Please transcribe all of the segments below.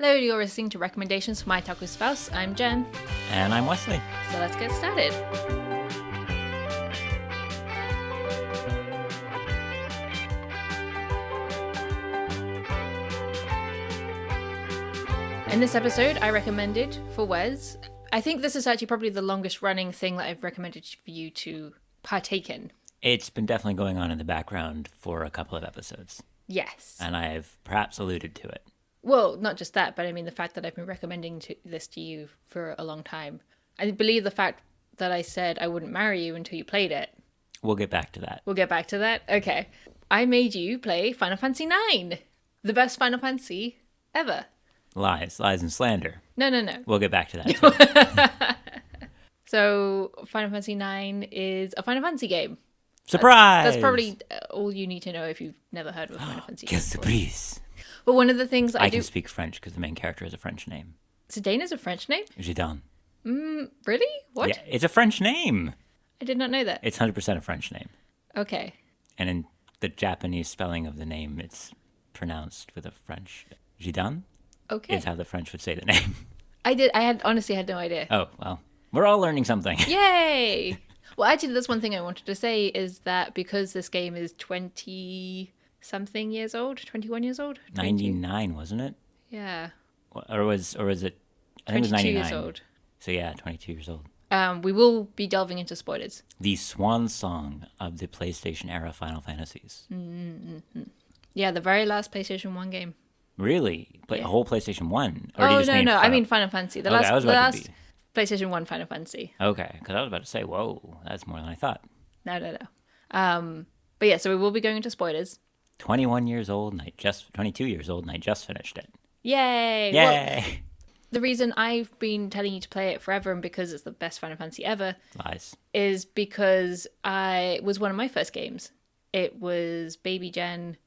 Hello, you're listening to Recommendations for My Otaku Spouse. I'm Jen. And I'm Wesley. So let's get started. In this episode, I recommended for Wes. I think this is actually probably the longest running thing that I've recommended for you to partake in. It's been definitely going on in the background for a couple of episodes. Yes. And I've perhaps alluded to it. Well, not just that, but I mean the fact that I've been recommending this to you for a long time. I believe the fact that I said I wouldn't marry you until you played it. We'll get back to that. We'll get back to that? Okay. I made you play Final Fantasy IX. The best Final Fantasy ever. Lies and slander. No. We'll get back to that too. So, Final Fantasy IX is a Final Fantasy game. Surprise! That's probably all you need to know if you've never heard of a Final Fantasy game. Quelle surprise! But one of the things I can speak French because the main character has a French name. Zidane is a French name? Zidane. Really? What? Yeah, it's a French name. I did not know that. It's 100% a French name. Okay. And in the Japanese spelling of the name, it's pronounced with a French. Zidane Okay. is how the French would say the name. I honestly had no idea. Oh, well. We're all learning something. Yay! Well, actually, that's one thing I wanted to say is that because this game is 20-something years old, 21 years old? 99, wasn't it? Yeah. Or was it? I think it was 99. 22 years old. So yeah, 22 years old. We will be delving into spoilers. The swan song of the PlayStation era Final Fantasies. Yeah, the very last PlayStation 1 game. Really? A whole PlayStation 1? Or Oh, did you just mean no. Final... I mean Final Fantasy. The Okay, I was about to last PlayStation 1 Final Fantasy. Okay, because I was about to say, whoa, that's more than I thought. No. But yeah, so we will be going into spoilers. 21 years old, and 22 years old, and I just finished it. Yay! Yay! Well, the reason I've been telling you to play it forever and because it's the best Final Fantasy ever Lies. is because it was one of my first games. It was Baby Jen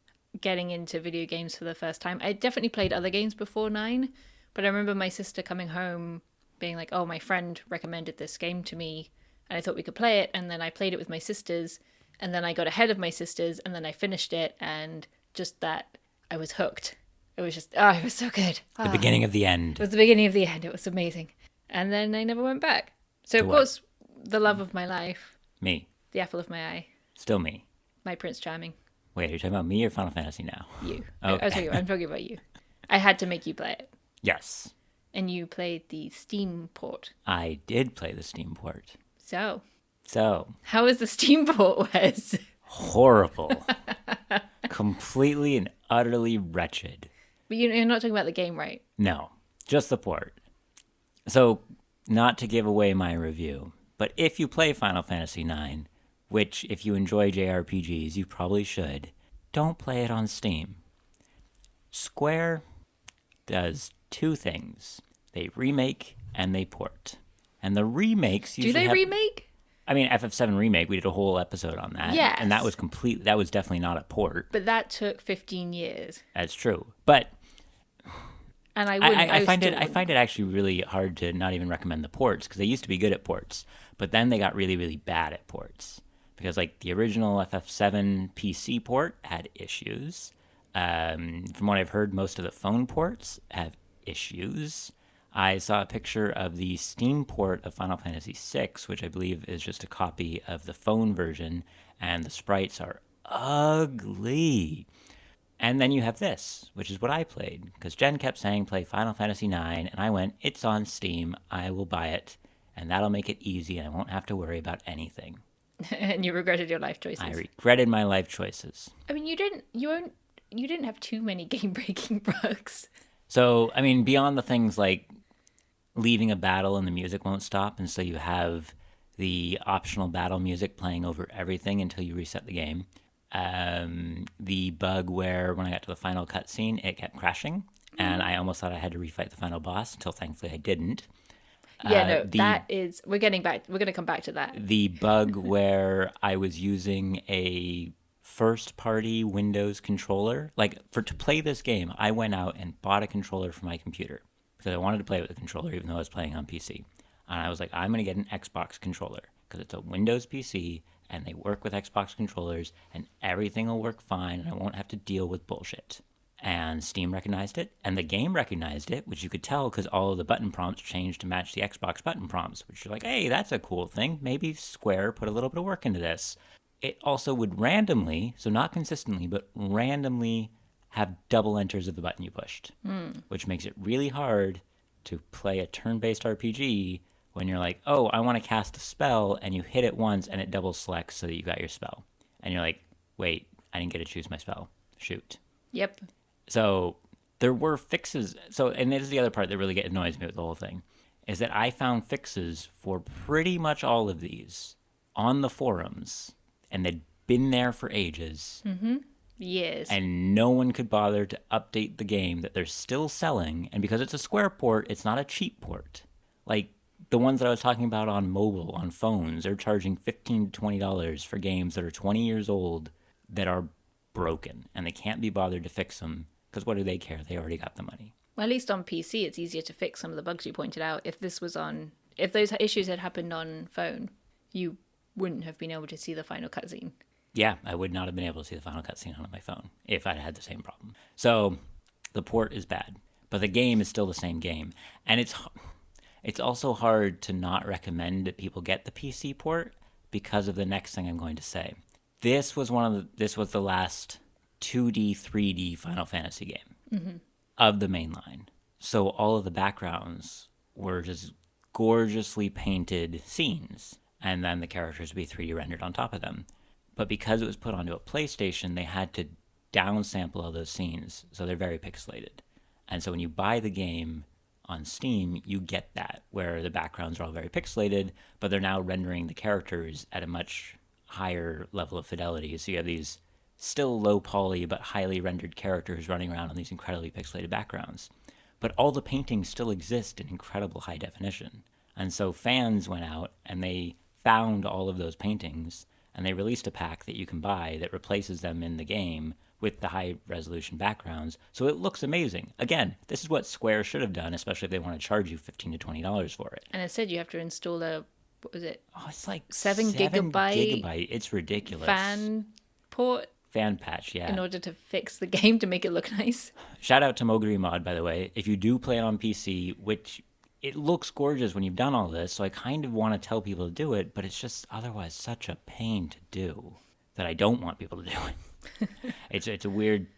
getting into video games for the first time. I definitely played other games before 9, but I remember my sister coming home being like, oh, my friend recommended this game to me and I thought we could play it, and then I played it with my sisters, and then I got ahead of my sisters, and then I finished it, and just that, I was hooked. It was just, it was so good. The beginning of the end. It was the beginning of the end. It was amazing. And then I never went back. So, of course, the love of my life. Me. The apple of my eye. Still me. My Prince Charming. Wait, are you talking about me or Final Fantasy now? You. Okay. I'm talking about you. I had to make you play it. Yes. And you played the Steam port. I did play the Steam port. So. How was the Steam port, Wes? Horrible. Completely and utterly wretched. But you're not talking about the game, right? No, just the port. So, not to give away my review, but if you play Final Fantasy IX, which if you enjoy JRPGs, you probably should, don't play it on Steam. Square does two things. They remake and they port. And the remakes usually Do they remake? I mean, FF7 Remake, we did a whole episode on that. Yes. And that was definitely not a port. But that took 15 years. That's true. But And I find it actually really hard to not even recommend the ports, because they used to be good at ports, but then they got really, really bad at ports. Because like the original FF7 PC port had issues. From what I've heard, most of the phone ports have issues. I saw a picture of the Steam port of Final Fantasy VI, which I believe is just a copy of the phone version, and the sprites are ugly. And then you have this, which is what I played, because Jen kept saying play Final Fantasy IX, and I went, it's on Steam, I will buy it, and that'll make it easy, and I won't have to worry about anything. And you regretted your life choices. I regretted my life choices. I mean, you didn't have too many game-breaking bugs. So, I mean, beyond the things like leaving a battle and the music won't stop, and so you have the optional battle music playing over everything until you reset the game. The bug where when I got to the final cutscene, it kept crashing, and I almost thought I had to refight the final boss until thankfully I didn't. We're going to come back to that. The bug where I was using a first-party Windows controller. To play this game, I went out and bought a controller for my computer because I wanted to play with a controller even though I was playing on PC. And I was like, I'm going to get an Xbox controller because it's a Windows PC and they work with Xbox controllers and everything will work fine and I won't have to deal with bullshit. And Steam recognized it, and the game recognized it, which you could tell because all of the button prompts changed to match the Xbox button prompts, which you're like, hey, that's a cool thing. Maybe Square put a little bit of work into this. It also would randomly, so not consistently, but randomly have double enters of the button you pushed, which makes it really hard to play a turn-based RPG when you're like, oh, I want to cast a spell, and you hit it once, and it double selects so that you got your spell. And you're like, wait, I didn't get to choose my spell. Shoot. Yep. So there were fixes. So, and this is the other part that really annoys me with the whole thing, is that I found fixes for pretty much all of these on the forums, and they'd been there for ages. Mm-hmm. Yes. And no one could bother to update the game that they're still selling. And because it's a Square port, it's not a cheap port. Like the ones that I was talking about on mobile, on phones, they're charging $15 to $20 for games that are 20 years old that are broken, and they can't be bothered to fix them. Because what do they care? They already got the money. Well, at least on PC, it's easier to fix some of the bugs you pointed out. If those issues had happened on phone, you wouldn't have been able to see the final cutscene. Yeah, I would not have been able to see the final cutscene on my phone if I'd had the same problem. So the port is bad, but the game is still the same game. And it's also hard to not recommend that people get the PC port because of the next thing I'm going to say. This was the last 2D, 3D Final Fantasy game of the main line. So all of the backgrounds were just gorgeously painted scenes, and then the characters would be 3D rendered on top of them. But because it was put onto a PlayStation, they had to downsample all those scenes, so they're very pixelated. And so when you buy the game on Steam, you get that, where the backgrounds are all very pixelated, but they're now rendering the characters at a much higher level of fidelity. So you have these still low poly but highly rendered characters running around on these incredibly pixelated backgrounds. But all the paintings still exist in incredible high definition. And so fans went out and they found all of those paintings, and they released a pack that you can buy that replaces them in the game with the high resolution backgrounds. So it looks amazing. Again, this is what Square should have done, especially if they want to charge you $15 to $20 for it. And instead you have to install what was it? Oh, it's like 7 gigabyte It's ridiculous. fan port Fan patch, yeah. in order to fix the game to make it look nice. Shout out to Moguri Mod, by the way. If you do play it on PC, which it looks gorgeous when you've done all this, so I kind of want to tell people to do it, but it's just otherwise such a pain to do that I don't want people to do it. It's a weird...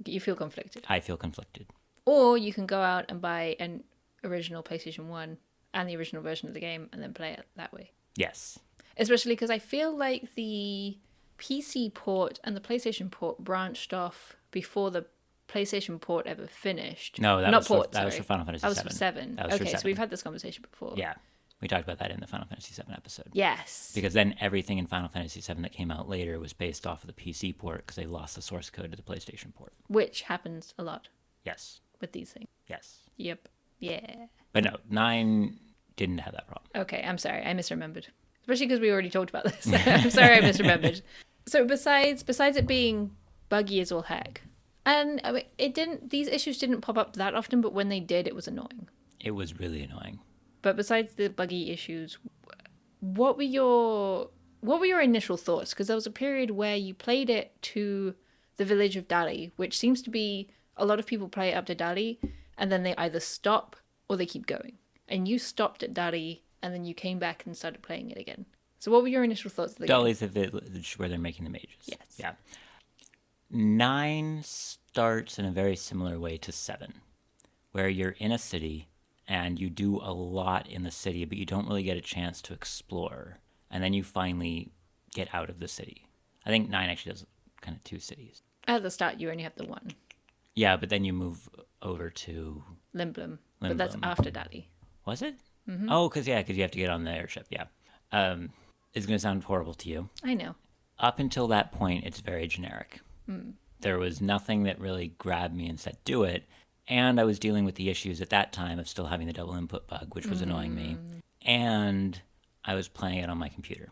You feel conflicted. I feel conflicted. Or you can go out and buy an original PlayStation 1 and the original version of the game and then play it that way. Yes. Especially because I feel like the PC port and the PlayStation port branched off before the PlayStation port ever finished. No, that was for Final Fantasy VII. That was for 7. That was for 7. So we've had this conversation before. Yeah. We talked about that in the Final Fantasy VII episode. Yes. Because then everything in Final Fantasy VII that came out later was based off of the PC port because they lost the source code to the PlayStation port. Which happens a lot. Yes. With these things. Yes. Yep. Yeah. But no, 9 didn't have that problem. Okay, I'm sorry. I misremembered. Especially because we already talked about this. I'm sorry I misremembered. So besides it being buggy as all heck, and I mean, these issues didn't pop up that often, but when they did, it was annoying. It was really annoying. But besides the buggy issues, what were your initial thoughts? Because there was a period where you played it to the village of Dali, which seems to be a lot of people play it up to Dali, and then they either stop or they keep going. And you stopped at Dali, and then you came back and started playing it again. So what were your initial thoughts of the game? Dali's the village where they're making the mages. Yes. Yeah. 9 starts in a very similar way to 7, where you're in a city and you do a lot in the city, but you don't really get a chance to explore. And then you finally get out of the city. I think 9 actually does kind of 2 cities. At the start, you only have the one. Yeah, but then you move over to... Limblum. But that's after Dali. Was it? Mm-hmm. Oh, because you have to get on the airship, yeah. It's going to sound horrible to you. I know. Up until that point, it's very generic. There was nothing that really grabbed me and said, do it. And I was dealing with the issues at that time of still having the double input bug, which was annoying me. And I was playing it on my computer,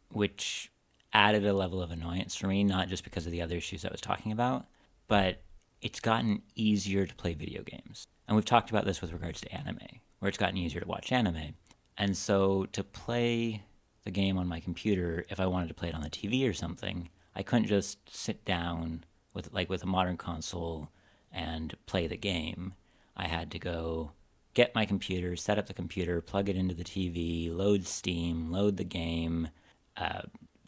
which added a level of annoyance for me, not just because of the other issues I was talking about, but it's gotten easier to play video games. And we've talked about this with regards to anime, where it's gotten easier to watch anime. And so to play the game on my computer, if I wanted to play it on the TV or something, I couldn't just sit down with a modern console and play the game, I had to go get my computer, set up the computer, plug it into the TV, load Steam, load the game,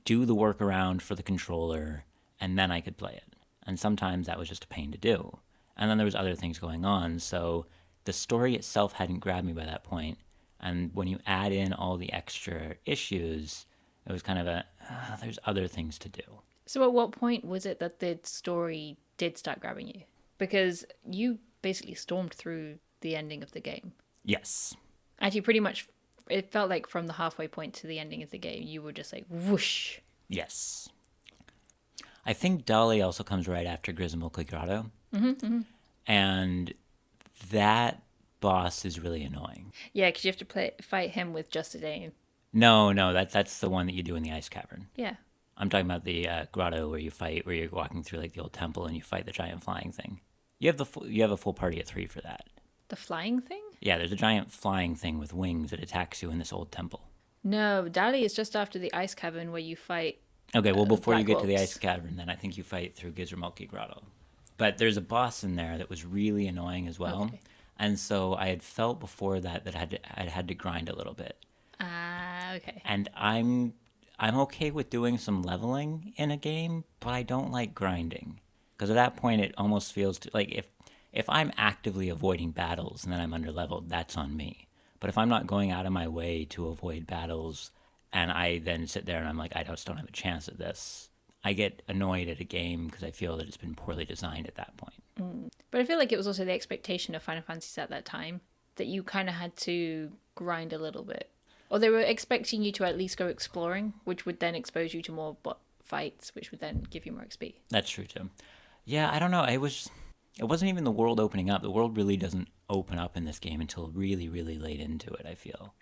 do the workaround for the controller, and then I could play it. And sometimes that was just a pain to do. And then there was other things going on, so the story itself hadn't grabbed me by that point. And when you add in all the extra issues, it was kind of there's other things to do. So at what point was it that the story did start grabbing you? Because you basically stormed through the ending of the game. Yes. Actually, pretty much, it felt like from the halfway point to the ending of the game, you were just like, whoosh. Yes. I think Dolly also comes right after Grismilky Grotto. And that boss is really annoying. Yeah, because you have to fight him with just Zidane. No, that's the one that you do in the ice cavern. Yeah. I'm talking about the grotto where you're walking through like the old temple and you fight the giant flying thing. You have a full party of 3 for that. The flying thing? Yeah, there's a giant flying thing with wings that attacks you in this old temple. No, Dali is just after the ice cavern where you fight. Okay, well, before you get to the Wolves. ice cavern, then I think you fight through Gizermulki Grotto. But there's a boss in there that was really annoying as well. Okay. And so I had felt before that I'd had to grind a little bit. Okay. And I'm okay with doing some leveling in a game, but I don't like grinding. Because at that point, it almost feels like if I'm actively avoiding battles and then I'm underleveled, that's on me. But if I'm not going out of my way to avoid battles and I then sit there and I'm like, I just don't have a chance at this, I get annoyed at a game because I feel that it's been poorly designed at that point. But I feel like it was also the expectation of Final Fantasies at that time that you kind of had to grind a little bit. Or they were expecting you to at least go exploring, which would then expose you to more fights, which would then give you more XP. That's true too. Yeah, I don't know. It wasn't even the world opening up. The world really doesn't open up in this game until really, really late into it, I feel.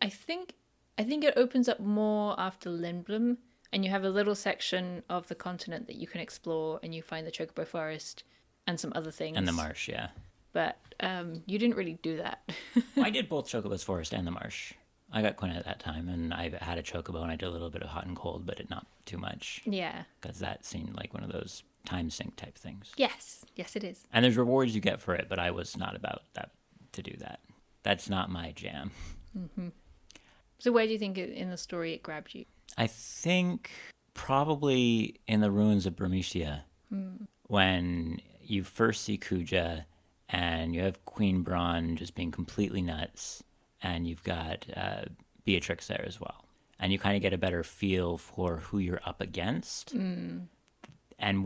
I think it opens up more after Lindblom, and you have a little section of the continent that you can explore, and you find the Chocobo Forest and some other things. And the marsh, yeah. But you didn't really do that. I did both Chocobo's Forest and the marsh. I got Quinn at that time, and I had a Chocobo, and I did a little bit of hot and cold, but not too much. Yeah. Because that seemed like one of those time sink type things. Yes, it is. And there's rewards you get for it, but I was not about that to do that. That's not my jam. So where do you think in the story it grabbed you? I think probably in the ruins of Burmecia, when you first see Kuja, and you have Queen Braun just being completely nuts, and you've got Beatrix there as well. And you kind of get a better feel for who you're up against and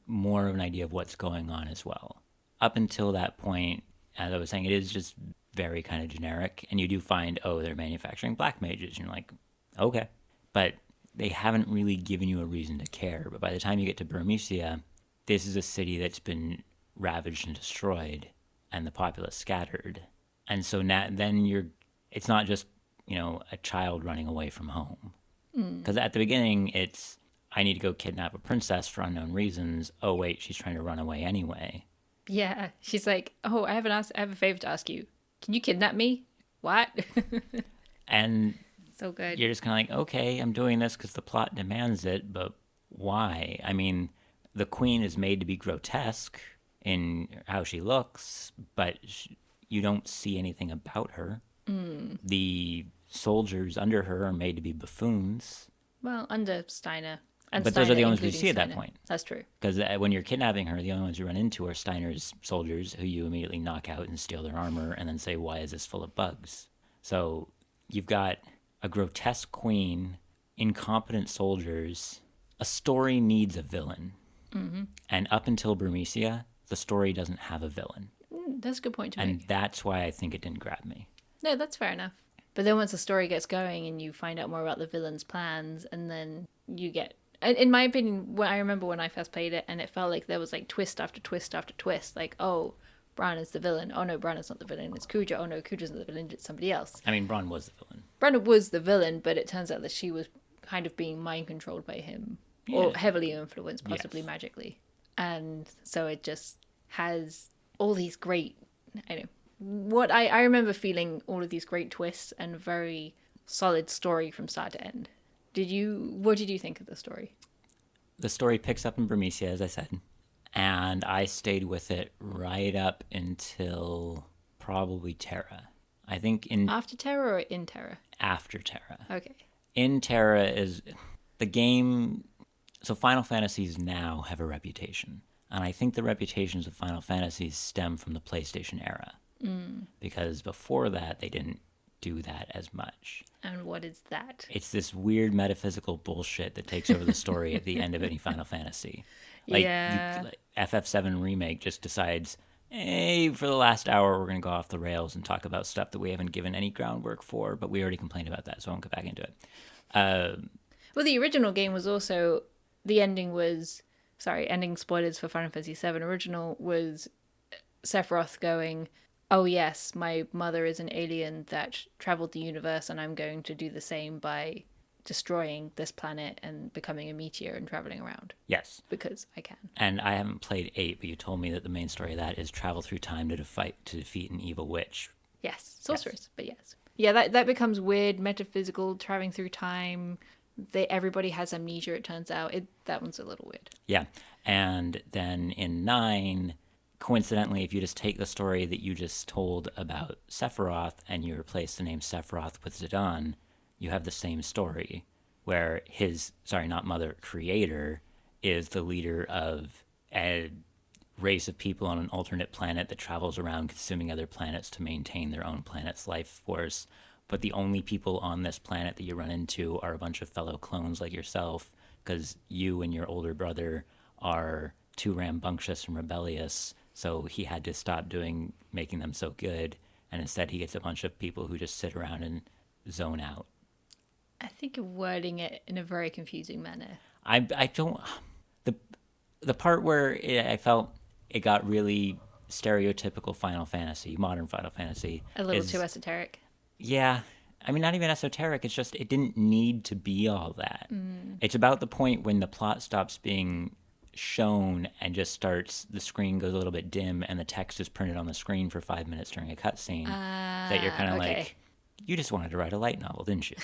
more of an idea of what's going on as well. Up until that point, as I was saying, it is just very kind of generic. And you do find, they're manufacturing black mages. And you're like, okay. But they haven't really given you a reason to care. But by the time you get to Burmecia, this is a city that's been ravaged and destroyed and the populace scattered. And so it's not just, a child running away from home. Because at the beginning, it's, I need to go kidnap a princess for unknown reasons. Oh, wait, she's trying to run away anyway. Yeah, she's like, oh, I have a favor to ask you. Can you kidnap me? What? And so good. You're just kind of like, okay, I'm doing this because the plot demands it, but why? I mean, the queen is made to be grotesque in how she looks, but you don't see anything about her. The soldiers under her are made to be buffoons. Well, under Steiner. But those are the only ones we see at that point. That's true. Because when you're kidnapping her, the only ones you run into are Steiner's soldiers, who you immediately knock out and steal their armor and then say, why is this full of bugs? So you've got a grotesque queen, incompetent soldiers. A story needs a villain. And up until Burmecia, the story doesn't have a villain. That's a good point to make. And that's why I think it didn't grab me. No, that's fair enough. But then once the story gets going and you find out more about the villain's plans, and then you get... In my opinion, I remember when I first played it, and it felt like there was like twist after twist after twist. Like, oh, Braun is the villain. Oh no, Braun is not the villain. It's Kuja. Oh no, Kuja's not the villain. It's somebody else. I mean, Braun was the villain. Braun was the villain, but it turns out that she was kind of being mind controlled by him. Yeah. Or heavily influenced, possibly magically. And so it just has all these great... I remember feeling all of these great twists and very solid story from start to end. What did you think of the story? The story picks up in Burmecia, as I said. And I stayed with it right up until probably Terra. I think After Terra or in Terra? after Terra. Okay. In Terra is the game. So Final Fantasies now have a reputation. And I think the reputations of Final Fantasies stem from the PlayStation era. Because before that, they didn't do that as much. And what is that? It's this weird metaphysical bullshit that takes over the story at the end of any Final Fantasy. Like, Yeah. FF7 Remake just decides, hey, for the last hour, we're going to go off the rails and talk about stuff that we haven't given any groundwork for, but we already complained about that, so I won't get back into it. Well, the original game was also, the ending was, sorry, ending spoilers for Final Fantasy VII. Original was Sephiroth going, oh yes, my mother is an alien that traveled the universe and I'm going to do the same by destroying this planet and becoming a meteor and traveling around. Yes. Because I can. And I haven't played 8, but you told me that the main story of that is travel through time to defeat an evil witch. Yes, sorceress, but yes. Yeah, that becomes weird, metaphysical, traveling through time. Everybody has amnesia, it turns out. That one's a little weird. Yeah. And then in 9, coincidentally, if you just take the story that you just told about Sephiroth and you replace the name Sephiroth with Zidane, you have the same story where his, not mother, creator is the leader of a race of people on an alternate planet that travels around consuming other planets to maintain their own planet's life force. But the only people on this planet that you run into are a bunch of fellow clones like yourself, because you and your older brother are too rambunctious and rebellious, so he had to stop making them so good, and instead he gets a bunch of people who just sit around and zone out. I think you're wording it in a very confusing manner. I don't... The part where I felt it got really stereotypical Final Fantasy, modern Final Fantasy... A little too esoteric. Yeah. I mean, not even esoteric. It's just, it didn't need to be all that. It's about the point when the plot stops being shown and just starts, the screen goes a little bit dim and the text is printed on the screen for 5 minutes during a cutscene that you're kind of like, you just wanted to write a light novel, didn't you?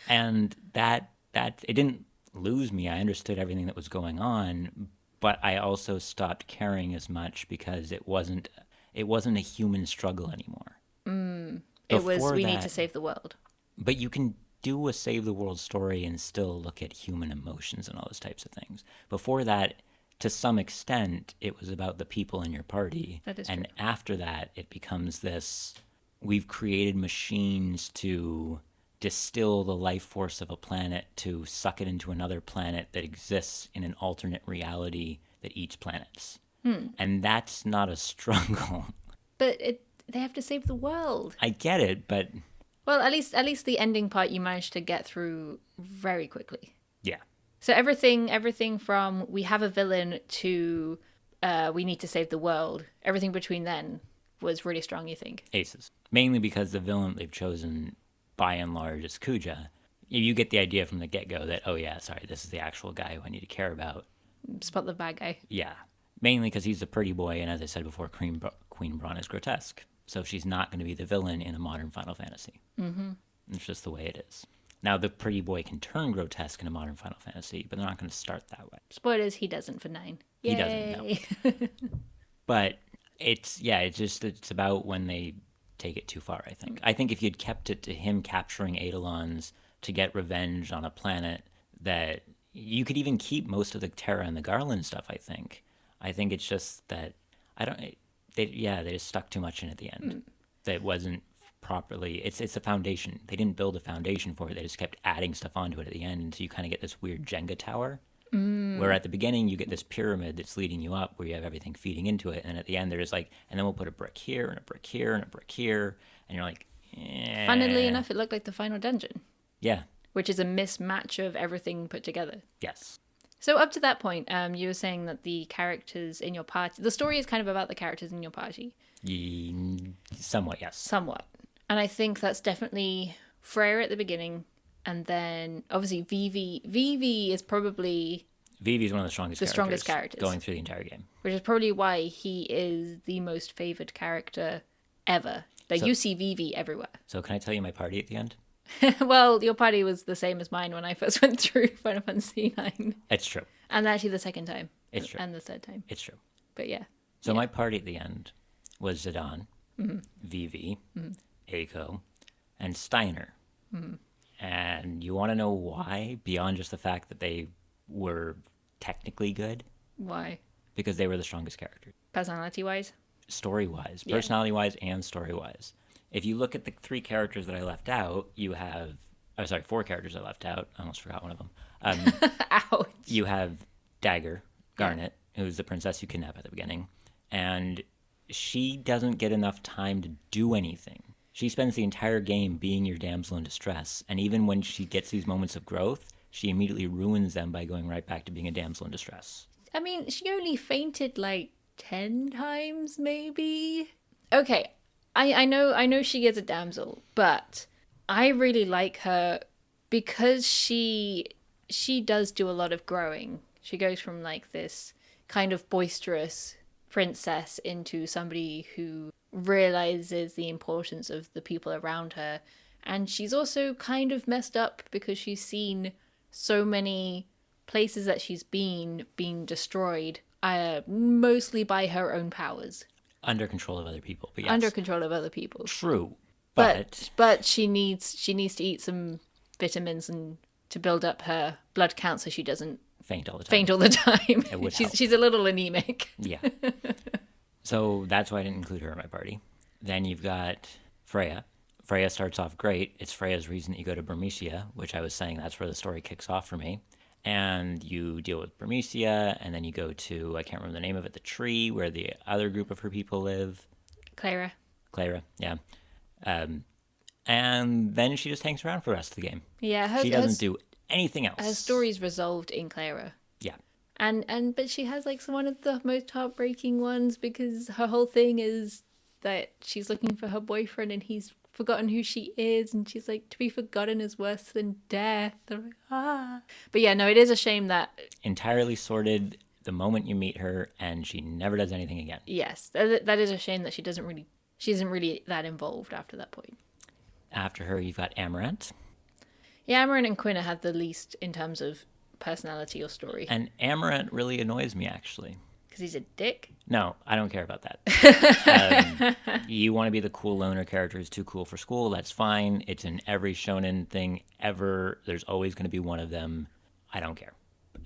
And that it didn't lose me. I understood everything that was going on, but I also stopped caring as much because it wasn't a human struggle anymore. It was, we need to save the world. But you can do a save the world story and still look at human emotions and all those types of things. Before that, to some extent, it was about the people in your party. That is and true. After that, it becomes this, we've created machines to distill the life force of a planet to suck it into another planet that exists in an alternate reality that each planet's. And that's not a struggle. But they have to save the world. I get it, but... Well, at least the ending part you managed to get through very quickly. Yeah. So everything from we have a villain to we need to save the world, everything between then was really strong, you think? Aces. Mainly because the villain they've chosen, by and large, is Kuja. You get the idea from the get-go that, oh yeah, sorry, this is the actual guy who I need to care about. Spot the bad guy. Yeah. Mainly because he's the pretty boy, and as I said before, Queen Braun is grotesque. So she's not going to be the villain in a modern Final Fantasy. Mm-hmm. It's just the way it is. Now, the pretty boy can turn grotesque in a modern Final Fantasy, but they're not going to start that way. Spoilers, he doesn't for 9. Yay. He doesn't, no. But it's about when they take it too far, I think. I think if you'd kept it to him capturing Eidolons to get revenge on a planet, that you could even keep most of the Terra and the Garland stuff, I think. I think it's just that, they just stuck too much in at the end. That wasn't properly, it's a foundation. They didn't build a foundation for it. They just kept adding stuff onto it at the end until you kind of get this weird Jenga tower. Where at the beginning you get this pyramid that's leading you up where you have everything feeding into it. And at the end they're just like, and then we'll put a brick here and a brick here and a brick here. And you're like, eh. Funnily enough, it looked like the final dungeon. Yeah. Which is a mismatch of everything put together. Yes. So up to that point, you were saying that the characters in your party... The story is kind of about the characters in your party. Somewhat, yes. Somewhat. And I think that's definitely Freya at the beginning, and then obviously Vivi. Vivi is probably... Vivi is one of the strongest characters going through the entire game. Which is probably why he is the most favoured character ever. You see Vivi everywhere. So can I tell you my party at the end? Well, your party was the same as mine when I first went through Final Fantasy IX. It's true. And actually the second time. It's true. And the third time. It's true. But yeah. So my party at the end was Zidane, Vivi, Aiko, and Steiner. And you want to know why, beyond just the fact that they were technically good? Why? Because they were the strongest characters. Personality-wise? Story-wise. Yeah. Personality-wise and story-wise. If you look at the 3 characters that I left out, you have... 4 characters I left out. I almost forgot one of them. Ouch. You have Dagger, Garnet, who's the princess you kidnap at the beginning. And she doesn't get enough time to do anything. She spends the entire game being your damsel in distress. And even when she gets these moments of growth, she immediately ruins them by going right back to being a damsel in distress. I mean, she only fainted like 10 times, maybe? Okay, I know she is a damsel, but I really like her because she does do a lot of growing. She goes from like this kind of boisterous princess into somebody who realizes the importance of the people around her. And she's also kind of messed up because she's seen so many places that she's been destroyed, mostly by her own powers. Under control of other people, but yes. Under control of other people. True, but she needs to eat some vitamins and to build up her blood count so she doesn't faint all the time. It would help. She's a little anemic. Yeah. So that's why I didn't include her in my party. Then you've got Freya. Freya starts off great. It's Freya's reason that you go to Bermesia, which I was saying that's where the story kicks off for me. And you deal with Bermesia, and then you go to, I can't remember the name of it, the tree where the other group of her people live. Clara, yeah. And then she just hangs around for the rest of the game. Yeah, she doesn't do anything else. Her story's resolved in Clara. Yeah. But she has like one of the most heartbreaking ones because her whole thing is that she's looking for her boyfriend and he's forgotten who she is, and she's like, to be forgotten is worse than death. Like, But yeah, no, it is a shame that entirely sorted the moment you meet her, and she never does anything again. Yes, that is a shame that she isn't really that involved after that point. After her, you've got Amaranth. Yeah, Amaranth and Quina have the least in terms of personality or story. And Amaranth really annoys me, actually. Because he's a dick? No, I don't care about that. You want to be the cool loner character who's too cool for school, that's fine. It's in every shonen thing ever. There's always going to be one of them. I don't care.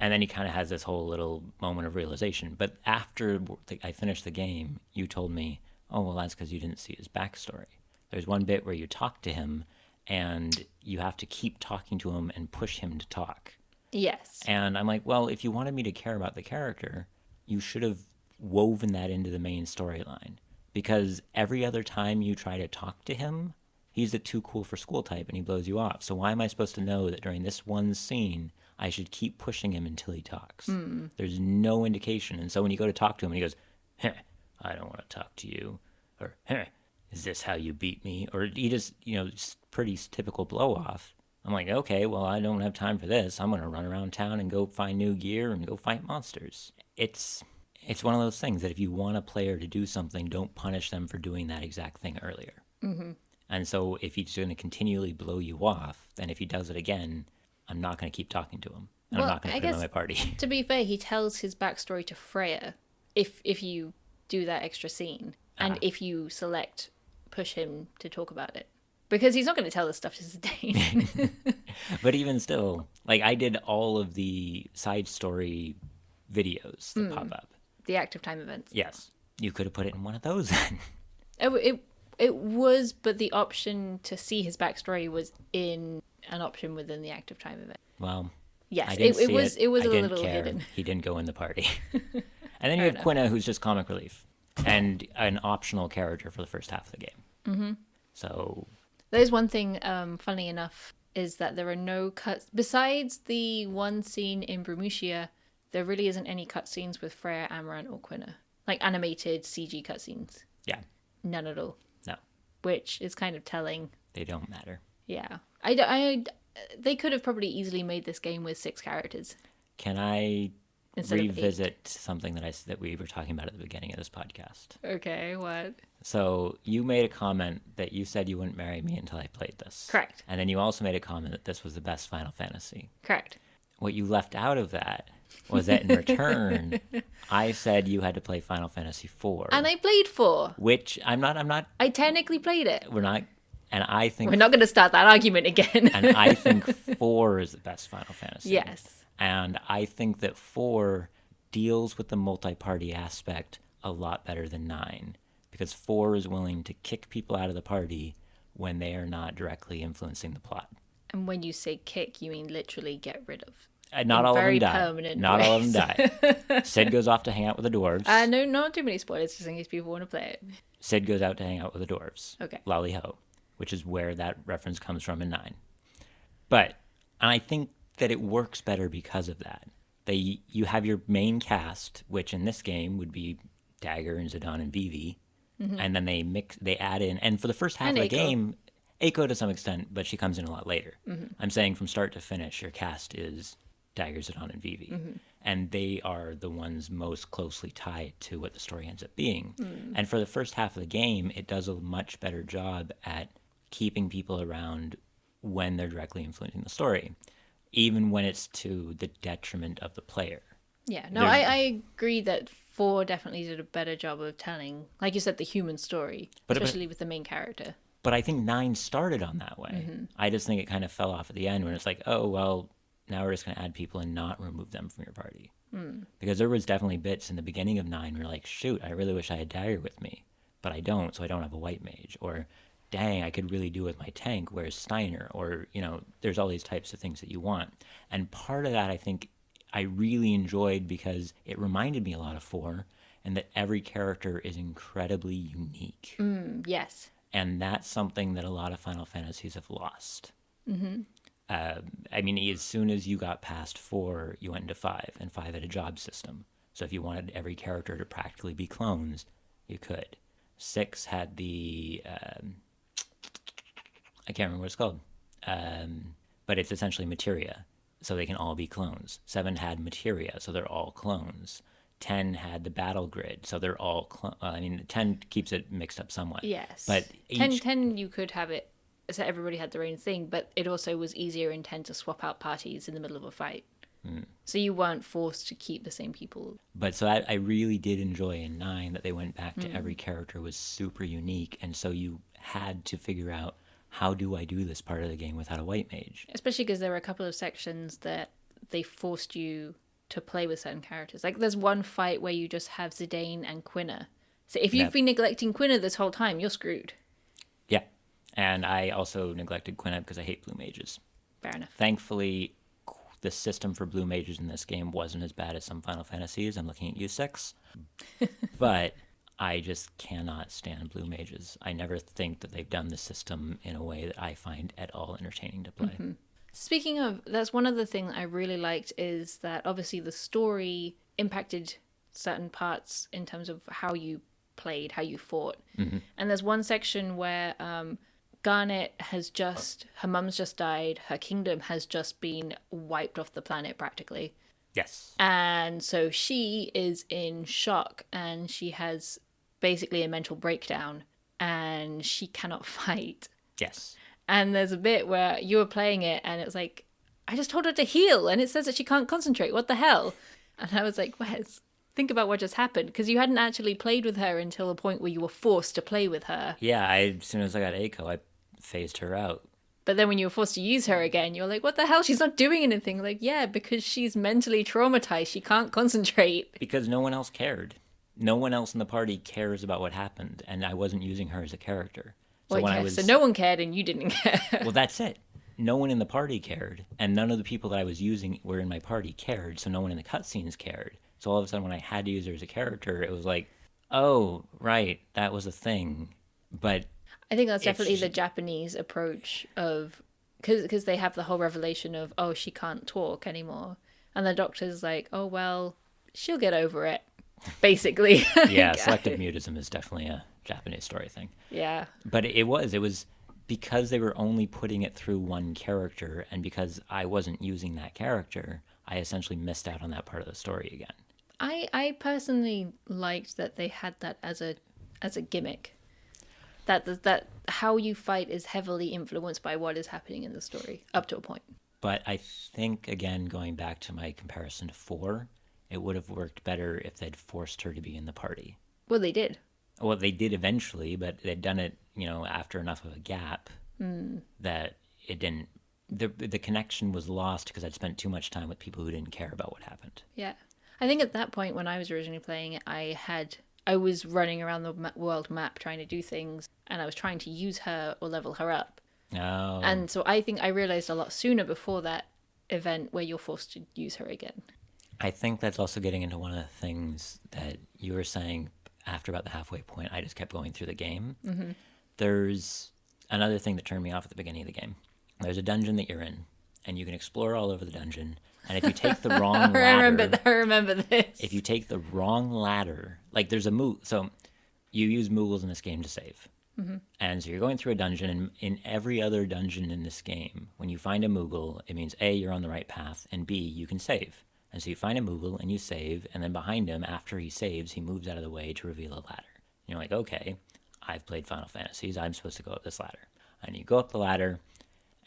And then he kind of has this whole little moment of realization. But after I finished the game, you told me, oh, well, that's because you didn't see his backstory. There's one bit where you talk to him, and you have to keep talking to him and push him to talk. Yes. And I'm like, well, if you wanted me to care about the character, you should have woven that into the main storyline. Because every other time you try to talk to him, he's the too cool for school type and he blows you off. So why am I supposed to know that during this one scene, I should keep pushing him until he talks? There's no indication. And so when you go to talk to him and he goes, I don't want to talk to you. Or, is this how you beat me? Or he just, pretty typical blow off. I'm like, okay, well, I don't have time for this. I'm going to run around town and go find new gear and go fight monsters. It's one of those things that if you want a player to do something, don't punish them for doing that exact thing earlier. Mm-hmm. And so if he's going to continually blow you off, then if he does it again, I'm not going to keep talking to him. And I'm not going to put him in my party. To be fair, he tells his backstory to Freya if you do that extra scene. And if you push him to talk about it. Because he's not going to tell this stuff to Zidane. But even still, like, I did all of the side story videos that pop up. The active time events. Yes. You could have put it in one of those then. It was, but the option to see his backstory was in an option within the active time event. Well, yes, it was a little hidden. He didn't go in the party. And then you have Quina, who's just comic relief. And an optional character for the first half of the game. Mm-hmm. So there's one thing, funny enough, is that there are no cuts. Besides the one scene in Bermutia, there really isn't any cutscenes with Freya, Amaranth, or Quina. Like animated CG cutscenes. Yeah. None at all. No. Which is kind of telling. They don't matter. Yeah. They could have probably easily made this game with 6 characters. Can I instead revisit something that we were talking about at the beginning of this podcast? Okay, what? So you made a comment that you said you wouldn't marry me until I played this. Correct. And then you also made a comment that this was the best Final Fantasy. Correct. What you left out of that was that in return, I said you had to play Final Fantasy IV. And I played 4. Which I'm not, I technically played it. we're not, and I think, We're not going to start that argument again. and I think 4 is the best Final Fantasy. Yes. And I think that 4 deals with the multi-party aspect a lot better than 9. Because 4 is willing to kick people out of the party when they are not directly influencing the plot. And when you say kick, you mean literally get rid of. Not all of them very die. permanent Not all of them ways. die. Sid goes off to hang out with the dwarves. No, not too many spoilers, just in case people want to play it. Sid goes out to hang out with the dwarves. Okay. Lolly Ho, which is where that reference comes from in 9. But I think that it works better because of that. You have your main cast, which in this game would be Dagger and Zidane and Vivi, and then they add in, and for the first half And of the Eiko. game, Eiko to some extent, but she comes in a lot later. I'm saying from start to finish, your cast is Dagger, Zidane, and Vivi, and they are the ones most closely tied to what the story ends up being. And for the first half of the game, it does a much better job at keeping people around when they're directly influencing the story, even when it's to the detriment of the player. Yeah, no, There's- I agree that 4 definitely did a better job of telling, like you said, the human story, But- especially with the main character. But I think 9 started on that way. I just think it kind of fell off at the end when it's like, oh, well, now we're just going to add people and not remove them from your party. Because there was definitely bits in the beginning of 9 where you're like, shoot, I really wish I had Dagger with me, but I don't, so I don't have a white mage. Or, dang, I could really do with my tank, where's Steiner? Or, there's all these types of things that you want. And part of that, I think, I really enjoyed because it reminded me a lot of 4, and that every character is incredibly unique. Yes. And that's something that a lot of Final Fantasies have lost. I mean, as soon as you got past 4, you went into 5, and 5 had a job system. So if you wanted every character to practically be clones, you could. 6 had the... I can't remember what it's called. But it's essentially materia, so they can all be clones. 7 had materia, so they're all clones. 10 had the battle grid, so they're all 10 keeps it mixed up somewhat. Yes. But 10 you could have it so everybody had their own thing, but it also was easier in 10 to swap out parties in the middle of a fight. So you weren't forced to keep the same people. But so I really did enjoy in 9 that they went back to every character was super unique, and so you had to figure out, how do I do this part of the game without a white mage? Especially because there were a couple of sections that they forced you to play with certain characters. Like there's one fight where you just have Zidane and Quina. So if you've been neglecting Quina this whole time, you're screwed. Yeah. And I also neglected Quina because I hate blue mages. Fair enough. Thankfully, the system for blue mages in this game wasn't as bad as some Final Fantasies. I'm looking at you, 6. But I just cannot stand blue mages. I never think that they've done the system in a way that I find at all entertaining to play. Speaking of, that's one other thing that I really liked is that obviously the story impacted certain parts in terms of how you played, how you fought. And there's one section where Garnet her mum's just died, her kingdom has just been wiped off the planet practically. Yes. And so she is in shock and she has basically a mental breakdown and she cannot fight. Yes. And there's a bit where you were playing it and it was like, I just told her to heal and it says that she can't concentrate. What the hell? And I was like, Wes, think about what just happened. Because you hadn't actually played with her until the point where you were forced to play with her. Yeah, as soon as I got Eiko, I phased her out. But then when you were forced to use her again, you're like, what the hell? She's not doing anything. Like, yeah, because she's mentally traumatized. She can't concentrate. Because no one else cared. No one else in the party cares about what happened, and I wasn't using her as a character. So So no one cared and you didn't care. Well, that's it. No one in the party cared, and none of the people that I was using were in my party cared, so no one in the cutscenes cared. So all of a sudden, when I had to use her as a character, it was like, oh, right, that was a thing. But I think that's definitely the Japanese approach of... Because they have the whole revelation of, oh, she can't talk anymore. And the doctor's like, oh, well, she'll get over it, basically. yeah, selective mutism is definitely a Japanese story thing. Yeah. But it was because they were only putting it through one character, and because I wasn't using that character, I essentially missed out on that part of the story again. I personally liked that they had that as a gimmick. That how you fight is heavily influenced by what is happening in the story, up to a point. But I think, again, going back to my comparison to 4, it would have worked better if they'd forced her to be in the party. Well, they did. Well, they did eventually, but they'd done it, after enough of a gap that it didn't. The connection was lost because I'd spent too much time with people who didn't care about what happened. Yeah. I think at that point when I was originally playing it, I was running around the world map trying to do things, and I was trying to use her or level her up. Oh. And so I think I realized a lot sooner before that event where you're forced to use her again. I think that's also getting into one of the things that you were saying after about the halfway point. I just kept going through the game. Mm-hmm. There's another thing that turned me off at the beginning of the game. There's a dungeon that you're in, and you can explore all over the dungeon. And if you take the wrong ladder... I remember this. If you take the wrong ladder... Like, there's a move... So, you use Moogles in this game to save. Mm-hmm. And so you're going through a dungeon, and in every other dungeon in this game, when you find a Moogle, it means A, you're on the right path, and B, you can save. And so you find a Moogle, and you save, and then behind him, after he saves, he moves out of the way to reveal a ladder. And you're like, okay, I've played Final Fantasies, I'm supposed to go up this ladder. And you go up the ladder,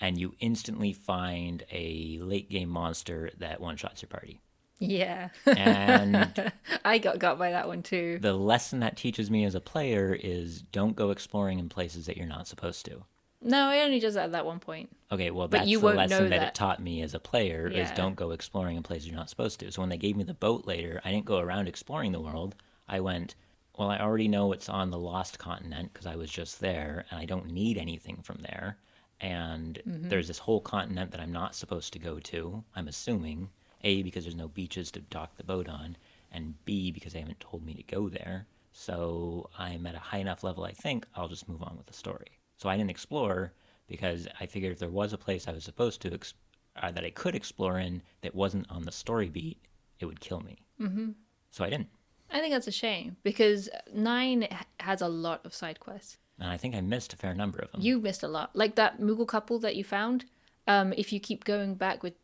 and you instantly find a late-game monster that one-shots your party. Yeah. And I got by that one too. The lesson that teaches me as a player is don't go exploring in places that you're not supposed to. No, it only does that at that one point. Okay, well, that's the lesson that it taught me as a player is don't go exploring in places you're not supposed to. So when they gave me the boat later, I didn't go around exploring the world. I went, well, I already know what's on the Lost Continent because I was just there, and I don't need anything from there. And there's this whole continent that I'm not supposed to go to, I'm assuming. A, because there's no beaches to dock the boat on, and B, because they haven't told me to go there. So I'm at a high enough level, I think, I'll just move on with the story. So I didn't explore because I figured if there was a place I was supposed to, that I could explore in that wasn't on the story beat, it would kill me. Mm-hmm. So I didn't. I think that's a shame because 9 has a lot of side quests. And I think I missed a fair number of them. You missed a lot. Like that Moogle couple that you found, if you keep going back with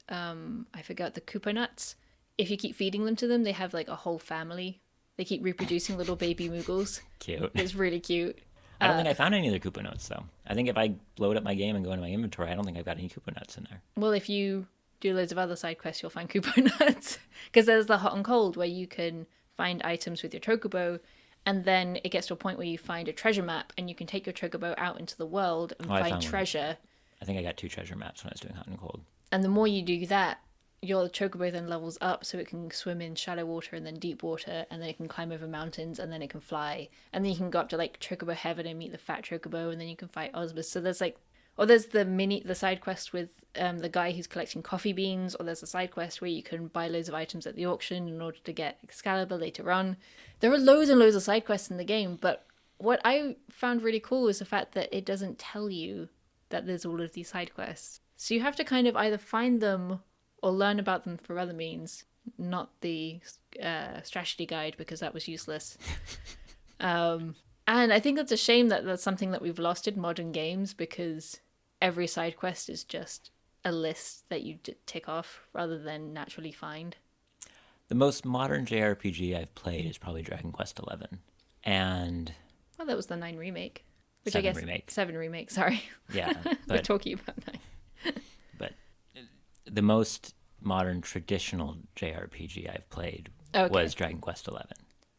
I forgot the Koopa nuts. If you keep feeding them to them, they have like a whole family. They keep reproducing little baby Moogles. Cute. It's really cute. I don't think I found any of the Koopa nuts, though. I think if I load up my game and go into my inventory, I don't think I've got any Koopa nuts in there. Well, if you do loads of other side quests, you'll find Koopa nuts. Because there's the hot and cold where you can find items with your chocobo, and then it gets to a point where you find a treasure map, and you can take your chocobo out into the world and find treasure. I think I got 2 treasure maps when I was doing hot and cold. And the more you do that, your chocobo then levels up so it can swim in shallow water and then deep water, and then it can climb over mountains, and then it can fly. And then you can go up to like chocobo heaven and meet the fat chocobo, and then you can fight Osmos. So there's like, or there's the side quest with the guy who's collecting coffee beans, or there's a side quest where you can buy loads of items at the auction in order to get Excalibur later on. There are loads and loads of side quests in the game, but what I found really cool is the fact that it doesn't tell you that there's all of these side quests. So you have to kind of either find them or learn about them through other means, not the strategy guide, because that was useless. And I think that's a shame that that's something that we've lost in modern games, because every side quest is just a list that you tick off rather than naturally find. The most modern JRPG I've played is probably Dragon Quest XI. And... well, that was the 9 remake. Which 7 I guess... remake. 7 remake, sorry. Yeah. We're talking about 9. But the most modern traditional JRPG I've played was Dragon Quest XI.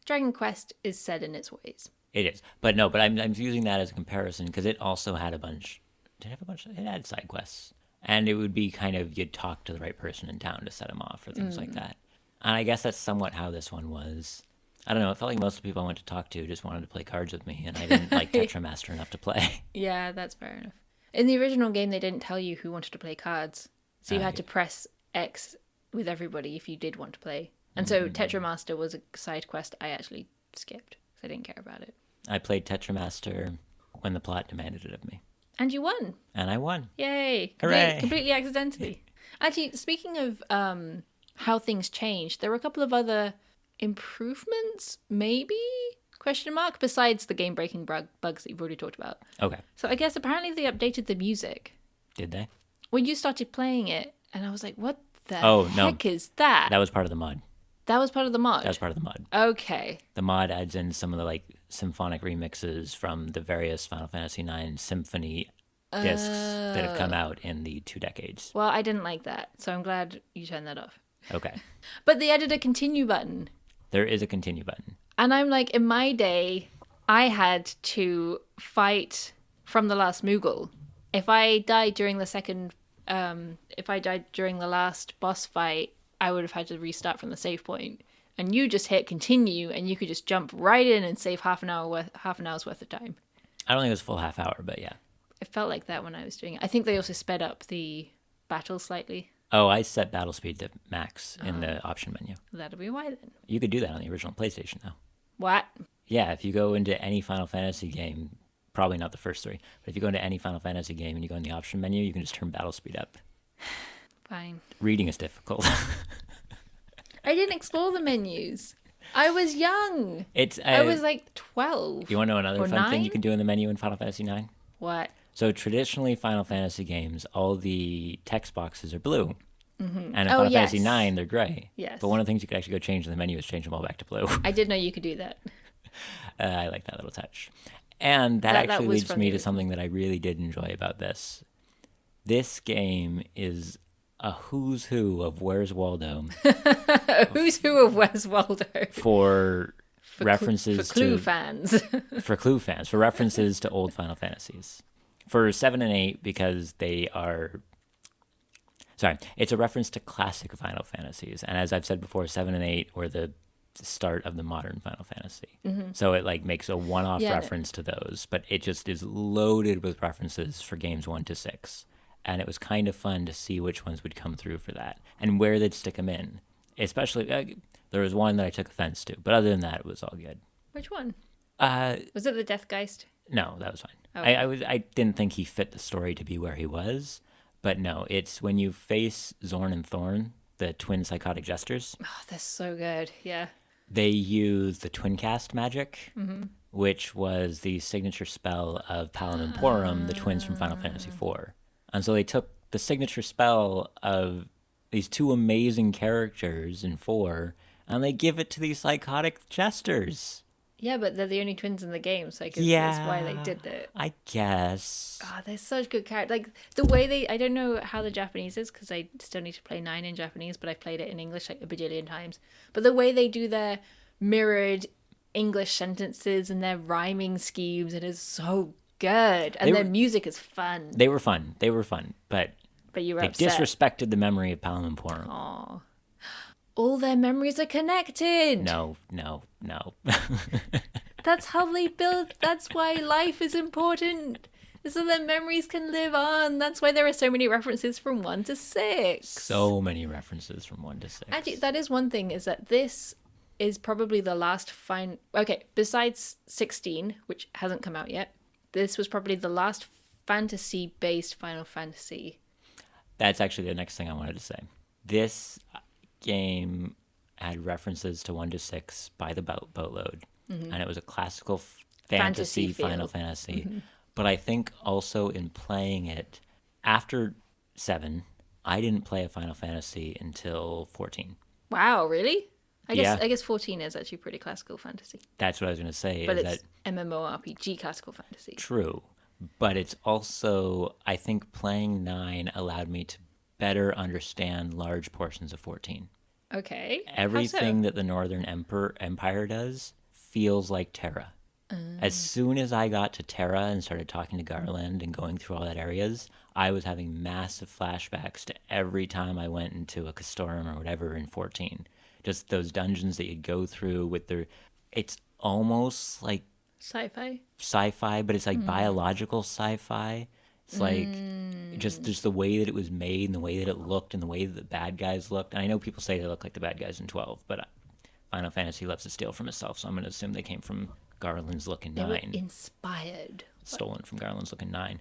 Dragon Quest is set in its ways. It is. But I'm using that as a comparison because it also had a bunch... Did it have a bunch? It had side quests. And it would be kind of, you'd talk to the right person in town to set them off or things like that. And I guess that's somewhat how this one was. I don't know, it felt like most of the people I went to talk to just wanted to play cards with me, and I didn't like Tetramaster enough to play. Yeah, that's fair enough. In the original game, they didn't tell you who wanted to play cards. So you had to press X with everybody if you did want to play. And so Tetramaster was a side quest I actually skipped, because I didn't care about it. I played Tetramaster when the plot demanded it of me. And you won. And I won. Yay. Hooray. Completely accidentally. Actually, speaking of how things changed, there were a couple of other improvements, maybe? Question mark? Besides the game-breaking bugs that you've already talked about. Okay. So I guess apparently they updated the music. Did they? When you started playing it, and I was like, what the heck is that? That was part of the mod. That was part of the mod? That was part of the mod. Okay. The mod adds in some of the like symphonic remixes from the various Final Fantasy IX Symphony discs that have come out in the 2 decades. Well, I didn't like that, so I'm glad you turned that off. Okay. But they added a continue button. There is a continue button. And I'm like, in my day, I had to fight from the last Moogle. If I died during the last boss fight, I would have had to restart from the save point. And you just hit continue, and you could just jump right in and save half an hour's worth of time. I don't think it was a full half hour, but yeah. It felt like that when I was doing it. I think they also sped up the battle slightly. Oh, I set battle speed to max in the option menu. That'll be why then. You could do that on the original PlayStation, though. What? Yeah, if you go into any Final Fantasy game, probably not the first 3, but if you go into any Final Fantasy game and you go in the option menu, you can just turn battle speed up. Fine. Reading is difficult. I didn't explore the menus. I was young. I was like 12. You want to know another fun thing you can do in the menu in Final Fantasy IX? What? So traditionally, Final Fantasy games, all the text boxes are blue. Mm-hmm. And in Final Fantasy IX, they're gray. Yes. But one of the things you could actually go change in the menu is change them all back to blue. I did know you could do that. I like that little touch. And that actually leads me to something that I really did enjoy about this. This game is a who's who of Where's Waldo. Who's who of Where's Waldo? For references for Clue to fans. For Clue fans, for references to old Final Fantasies. For 7 and 8, because they are... Sorry, it's a reference to classic Final Fantasies. And as I've said before, 7 and 8 were the start of the modern Final Fantasy. Mm-hmm. So it like makes a one-off reference to those, but it just is loaded with references for games 1 to 6. And it was kind of fun to see which ones would come through for that and where they'd stick them in. Especially, there was one that I took offense to, but other than that, it was all good. Which one? Was it the Deathgeist? No, that was fine. Okay. I didn't think he fit the story to be where he was, but no, it's when you face Zorn and Thorn, the twin psychotic jesters. Oh, that's so good. Yeah. They use the twin cast magic, which was the signature spell of Palom and Porom, the twins from Final Fantasy IV. And so they took the signature spell of these two amazing characters in 4, and they give it to these psychotic jesters. Yeah, but they're the only twins in the game, so I guess that's why they did that. I guess. Oh, they're such good characters. Like, the way I don't know how the Japanese is, because I still need to play 9 in Japanese, but I've played it in English like a bajillion times. But the way they do their mirrored English sentences and their rhyming schemes, it is so good. And their music is fun. They were fun, but you were upset. Disrespected the memory of Palom and Porom. Aww. All their memories are connected. No. That's how they build. That's why life is important. So that memories can live on. That's why there are so many references from 1 to 6. So many references from 1 to 6. Actually, that is one thing, is that this is probably the last Okay, besides 16, which hasn't come out yet, this was probably the last fantasy-based Final Fantasy. That's actually the next thing I wanted to say. This game had references to 1 to 6 by the boatload, and it was a classical fantasy Final Fantasy. Mm-hmm. But I think also in playing it after 7, I didn't play a Final Fantasy until 14. Wow, really? I guess 14 is actually pretty classical fantasy. That's what I was going to say. But it's MMORPG classical fantasy. True. But it's also, I think playing 9 allowed me to better understand large portions of 14. Okay. Everything that the Northern Empire does feels like Terra. As soon as I got to Terra and started talking to Garland and going through all that areas, I was having massive flashbacks to every time I went into a Castorum or whatever in 14. Just those dungeons that you'd go through with it's almost like sci-fi, but it's like biological sci-fi. It's like just the way that it was made and the way that it looked and the way that the bad guys looked. And I know people say they look like the bad guys in 12, but Final Fantasy loves to steal from itself, so I'm going to assume they came from Garland's Look in 9. They were inspired. Stolen from Garland's Look in 9.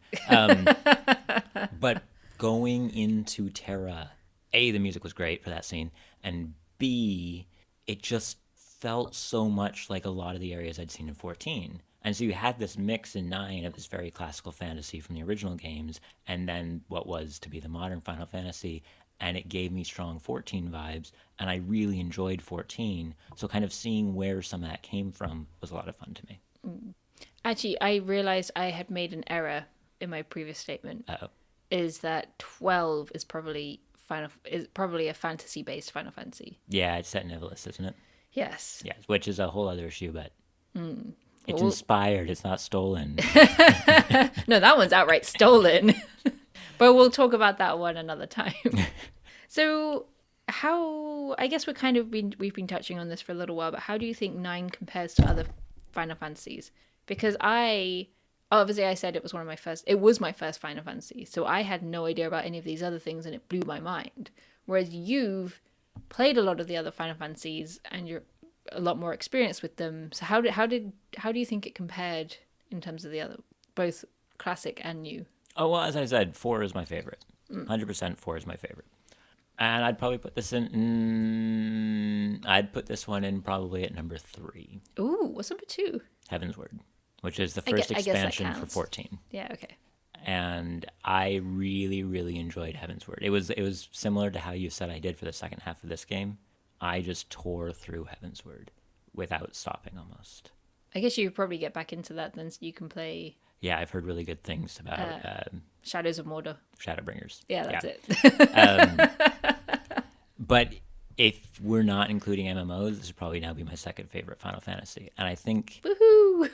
But going into Terra, A, the music was great for that scene, and B, it just felt so much like a lot of the areas I'd seen in 14. And so you had this mix in 9 of this very classical fantasy from the original games, and then what was to be the modern Final Fantasy, and it gave me strong 14 vibes, and I really enjoyed 14. So kind of seeing where some of that came from was a lot of fun to me. Actually, I realized I had made an error in my previous statement, Uh-oh. is that 12 is probably a fantasy-based Final Fantasy. Yeah, it's set in Evolus, isn't it? Yes. Yes, which is a whole other issue, but it's Well, inspired. It's not stolen. no, that one's outright stolen. But we'll talk about that one another time. So, I guess we've been touching on this for a little while, but how do you think 9 compares to other Final Fantasies? Because obviously I said it was my first Final Fantasy, so I had no idea about any of these other things and it blew my mind. Whereas you've played a lot of the other Final Fantasies and you're a lot more experienced with them. So how do you think it compared in terms of the other, both classic and new? Oh, well, as I said, 4 is my favorite. 100% 4 is my favorite. And I'd probably put this I'd put this one in probably at number 3. Ooh, what's number 2? Heavensward, which is the first expansion for 14. Yeah, okay. And I really, really enjoyed Heavensward. It was similar to how you said I did for the second half of this game. I just tore through Heavensward without stopping almost. I guess you could probably get back into that then so you can play... Yeah, I've heard really good things about Shadows of Mordor. Shadowbringers. Yeah, that's it. But if we're not including MMOs, this would probably now be my second favorite Final Fantasy. And I think... Woohoo!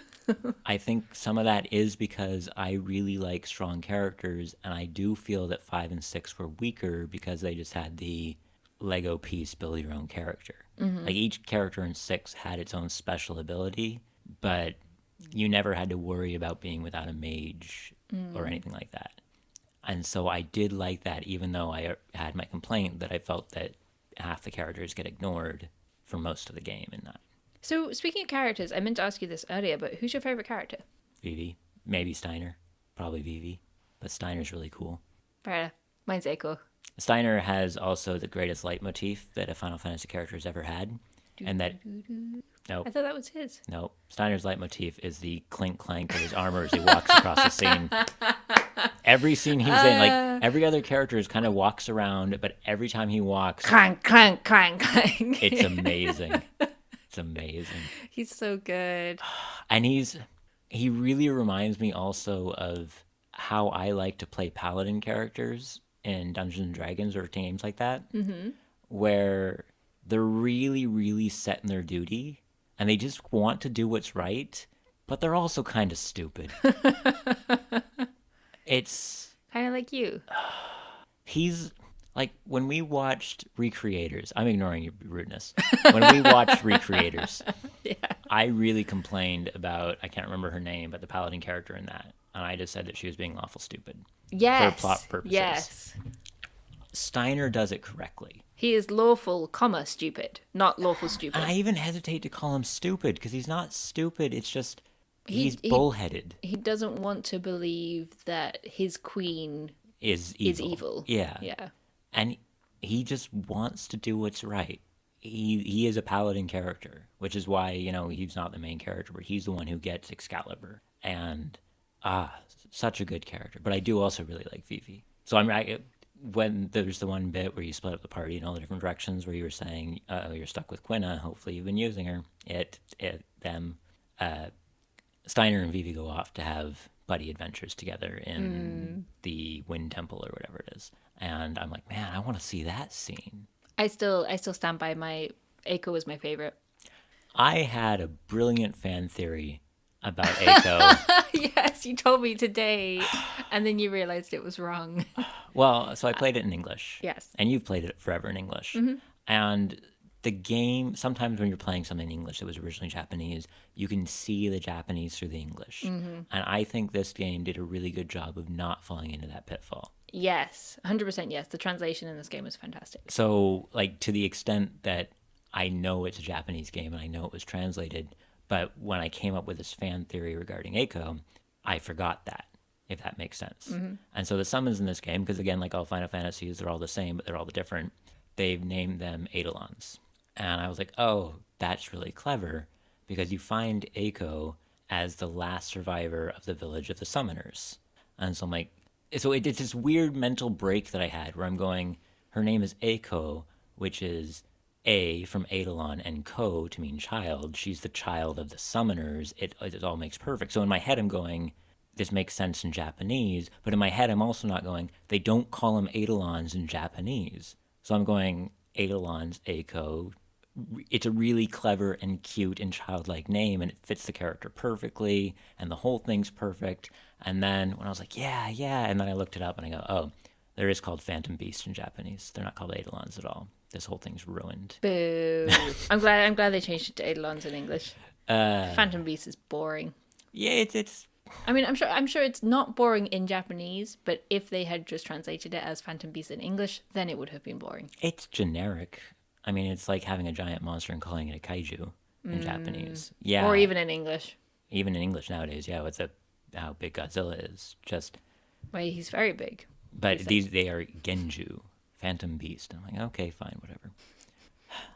I think some of that is because I really like strong characters, and I do feel that 5 and 6 were weaker because they just had the Lego piece build your own character. Mm-hmm. Like each character in 6 had its own special ability, but you never had to worry about being without a mage or anything like that. And so I did like that, even though I had my complaint that I felt that half the characters get ignored for most of the game in that. So, speaking of characters, I meant to ask you this earlier, but who's your favorite character? Vivi. Maybe Steiner. Probably Vivi. But Steiner's really cool. Fair enough. Mine's Eiko. Steiner has also the greatest leitmotif that a Final Fantasy character has ever had. And that... Nope. I thought that was his. No. Steiner's leitmotif is the clink clank of his armor as he walks across the scene. Every scene he's in, like, every other character kind of walks around, but every time he walks... Clank, clank, clank, clank. It's amazing. It's amazing. He's so good. And he really reminds me also of how I like to play paladin characters in Dungeons and Dragons or games like that, where they're really, really set in their duty, and they just want to do what's right, but they're also kind of stupid. It's... Kind of like you. He's... Like, when we watched Recreators, I'm ignoring your rudeness. When we watched Recreators, Yeah. I really complained about, I can't remember her name, but the paladin character in that. And I just said that she was being awful stupid. Yes. For plot purposes. Yes. Steiner does it correctly. He is lawful, stupid, not lawful stupid. And I even hesitate to call him stupid, because he's not stupid, it's just, he's bullheaded. He doesn't want to believe that his queen Is evil. Yeah. Yeah. And he just wants to do what's right. He is a paladin character, which is why, he's not the main character, but he's the one who gets Excalibur. And, such a good character. But I do also really like Vivi. So when there's the one bit where you split up the party in all the different directions where you were saying, you're stuck with Quina, hopefully you've been using her, Steiner and Vivi go off to have buddy adventures together in the Wind Temple or whatever it is. And I'm like, man, I want to see that scene. I still stand by my Eiko was my favorite. I had a brilliant fan theory about Eiko. Yes, you told me today, and then you realized it was wrong. Well, so I played it in English. Yes. And you've played it forever in English. Mm-hmm. And the game, sometimes when you're playing something in English that was originally Japanese, you can see the Japanese through the English. Mm-hmm. And I think this game did a really good job of not falling into that pitfall. Yes, 100% yes. The translation in this game was fantastic. So, like, to the extent that I know it's a Japanese game and I know it was translated, but when I came up with this fan theory regarding Eiko, I forgot that, if that makes sense. Mm-hmm. And so the summons in this game, because again, like all Final Fantasies, they're all the same, but they're all different, they've named them Eidolons. And I was like, oh, that's really clever, because you find Eiko as the last survivor of the village of the summoners. And so I'm like, so it's this weird mental break that I had where I'm going, her name is Eiko, which is A from Eidolon and Ko to mean child. She's the child of the summoners. It all makes perfect. So in my head I'm going, this makes sense in Japanese, but in my head I'm also not going, they don't call them Eidolons in Japanese. So I'm going, Eidolons, Eiko. It's a really clever and cute and childlike name, and it fits the character perfectly, and the whole thing's perfect. And then when I was like, yeah, and then I looked it up and I go, oh, there is called Phantom Beast in Japanese. They're not called Eidolons at all. This whole thing's ruined. Boo. I'm glad they changed it to Eidolons in English. Phantom Beast is boring. Yeah, it's. I mean, I'm sure it's not boring in Japanese, but if they had just translated it as Phantom Beast in English, then it would have been boring. It's generic. I mean, it's like having a giant monster and calling it a kaiju in Japanese. Yeah. Or even in English. Even in English nowadays, yeah. What's how big Godzilla is? Just. Well, he's very big. But they are Genju, Phantom Beast. I'm like, okay, fine, whatever.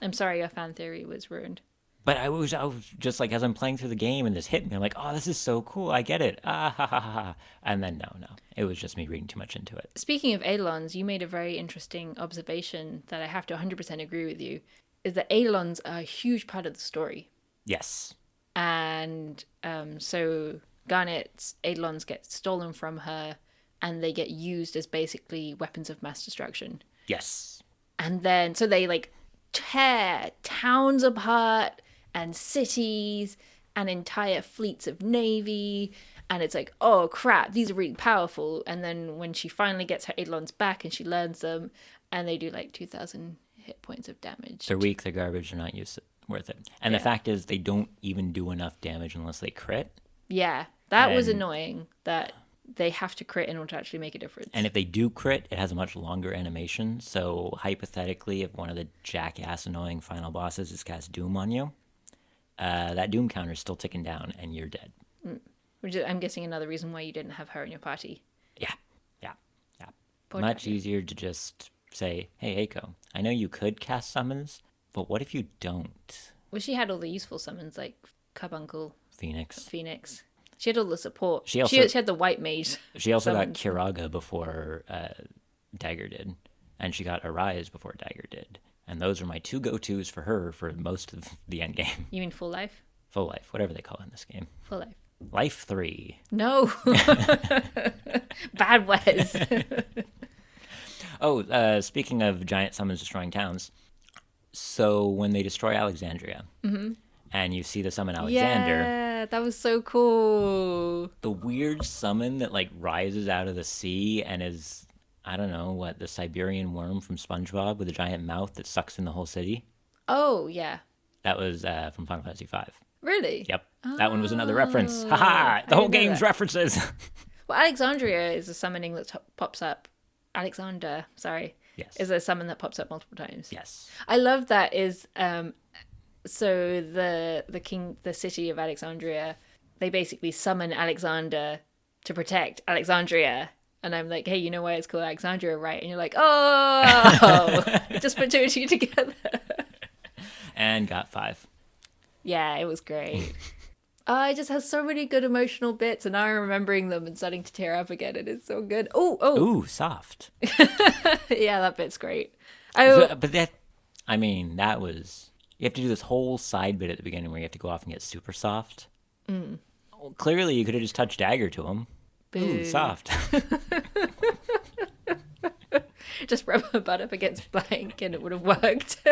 I'm sorry your fan theory was ruined. But I was just like, as I'm playing through the game and this hit me, I'm like, oh, this is so cool. I get it. Ah, ha, ha, ha. And then, no. It was just me reading too much into it. Speaking of Eidolons, you made a very interesting observation that I have to 100% agree with you, is that Eidolons are a huge part of the story. Yes. And so Garnet's Eidolons get stolen from her, and they get used as basically weapons of mass destruction. Yes. And then, so they like tear towns apart and cities and entire fleets of navy. And it's like, oh crap, these are really powerful. And then when she finally gets her Eidolons back and she learns them, and they do like 2,000 hit points of damage. They're weak, they're garbage, they're not worth it. And the fact is, they don't even do enough damage unless they crit. Yeah, that was annoying, that they have to crit in order to actually make a difference. And if they do crit, it has a much longer animation. So hypothetically, if one of the jackass annoying final bosses is cast Doom on you, that Doom counter is still ticking down and you're dead. Which is, I'm guessing, another reason why you didn't have her in your party. Yeah. Poor Much Dagger. easier to just say, hey, Eiko, I know you could cast summons, but what if you don't? Well, she had all the useful summons, like Carbuncle, Phoenix. She had all the support. She had the white mage. She also got summons. Kiraga before Dagger did, and she got Arise before Dagger did. And those are my two go-tos for her for most of the end game. You mean full life? Full life, whatever they call it in this game. Full life. Life 3. No. Bad Wes. Oh, speaking of giant summons destroying towns, so when they destroy Alexandria, and you see the summon Alexander, Yeah, that was so cool. the weird summon that like rises out of the sea and is, I don't know, what, the Siberian worm from SpongeBob with a giant mouth that sucks in the whole city? Oh, yeah. That was from Final Fantasy V. Really? Yep. That one was another reference. Haha! The whole didn't know game's that. references. Well, Alexandria is a summoning that pops up. Alexander, sorry. Yes. Is a summon that pops up multiple times. Yes. I love that is so the city of Alexandria, they basically summon Alexander to protect Alexandria. And I'm like, hey, you know why it's called Alexandria, right? And you're like, oh, just put two and two together. And got 5. Yeah, it was great. It just has so many good emotional bits, and I'm remembering them and starting to tear up again, and it's so good. Oh, Ooh, soft. yeah, that bit's great. But that, I mean, that was, you have to do this whole side bit at the beginning where you have to go off and get super soft. Well, clearly, you could have just touched Dagger to him. Ooh, soft. Just rub her butt up against blank, and it would have worked.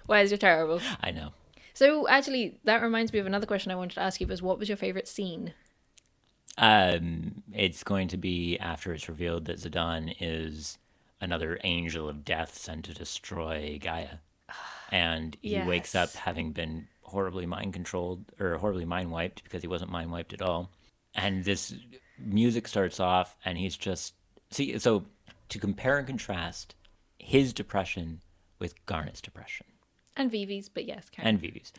Why is you're terrible? I know. So actually, that reminds me of another question I wanted to ask you: was what was your favorite scene? It's going to be after it's revealed that Zidane is another angel of death sent to destroy Gaia. And he wakes up having been horribly mind controlled, or horribly mind wiped, because he wasn't mind wiped at all. And this music starts off, and he's just... See, so to compare and contrast his depression with Garnet's depression. And Vivi's, but yes, Karen. And Vivi's.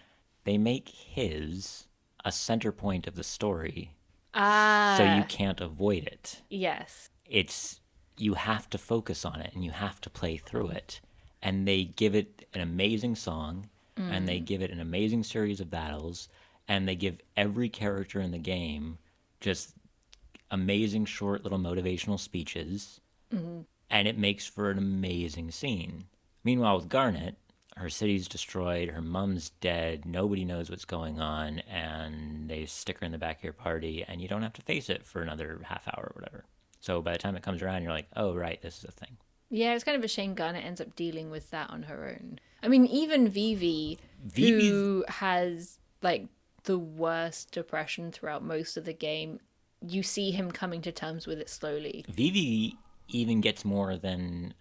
They make his a center point of the story, so you can't avoid it. Yes. It's, you have to focus on it, and you have to play through it. And they give it an amazing song, and they give it an amazing series of battles, and they give every character in the game just amazing short little motivational speeches, and it makes for an amazing scene. Meanwhile, with Garnet, her city's destroyed, her mom's dead, nobody knows what's going on, and they stick her in the back of your party, and you don't have to face it for another half hour or whatever. So by the time it comes around, you're like, oh, right, this is a thing. Yeah, it's kind of a shame Garnet ends up dealing with that on her own. I mean, even Vivi, Vivi's... who has, like, the worst depression throughout most of the game, you see him coming to terms with it slowly. Vivi even gets more than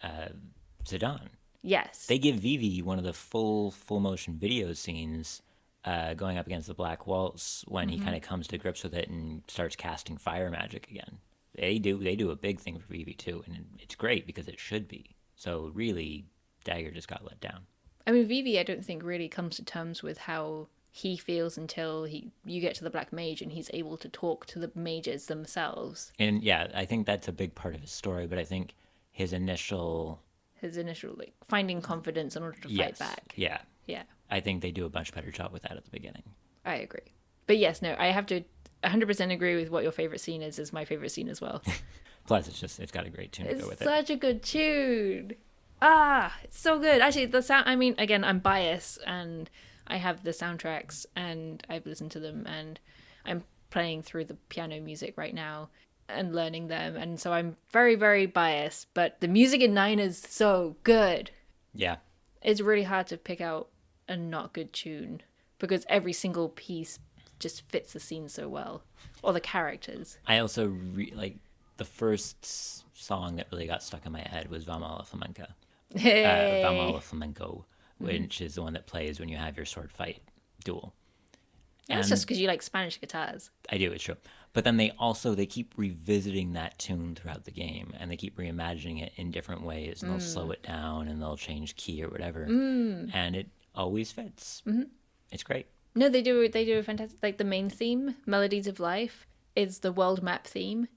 Zidane. Yes. They give Vivi one of the full motion video scenes going up against the Black Waltz when he kind of comes to grips with it and starts casting fire magic again. They do a big thing for Vivi too, and it's great because it should be. So really, Dagger just got let down. I mean, Vivi, I don't think really comes to terms with how he feels until you get to the Black Mage and he's able to talk to the mages themselves. And yeah, I think that's a big part of his story, but I think his initial like finding confidence in order to fight back. Yeah. Yeah. I think they do a much better job with that at the beginning. I agree. But yes, no, I have to 100% agree with what your favorite scene is my favorite scene as well. Plus, it's got a great tune to go with it. It's such a good tune. It's so good. Actually, the sound, I mean, again, I'm biased and I have the soundtracks and I've listened to them and I'm playing through the piano music right now and learning them, and so I'm very, very biased, but the music in 9 is so good. Yeah. It's really hard to pick out a not good tune because every single piece just fits the scene so well, or the characters. I also like the first song that really got stuck in my head was Vamo alla flamenco. Vamo alla flamenco, which is the one that plays when you have your sword fight duel. That's just because you like Spanish guitars. I do, it's true. But then they keep revisiting that tune throughout the game, and they keep reimagining it in different ways, and they'll slow it down, and they'll change key or whatever, and it always fits. It's great. No, they do a fantastic. Like the main theme, Melodies of Life, is the world map theme,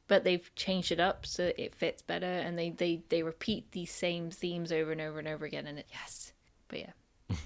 but they've changed it up so it fits better, and they repeat these same themes over and over and over again, and yes. But yeah,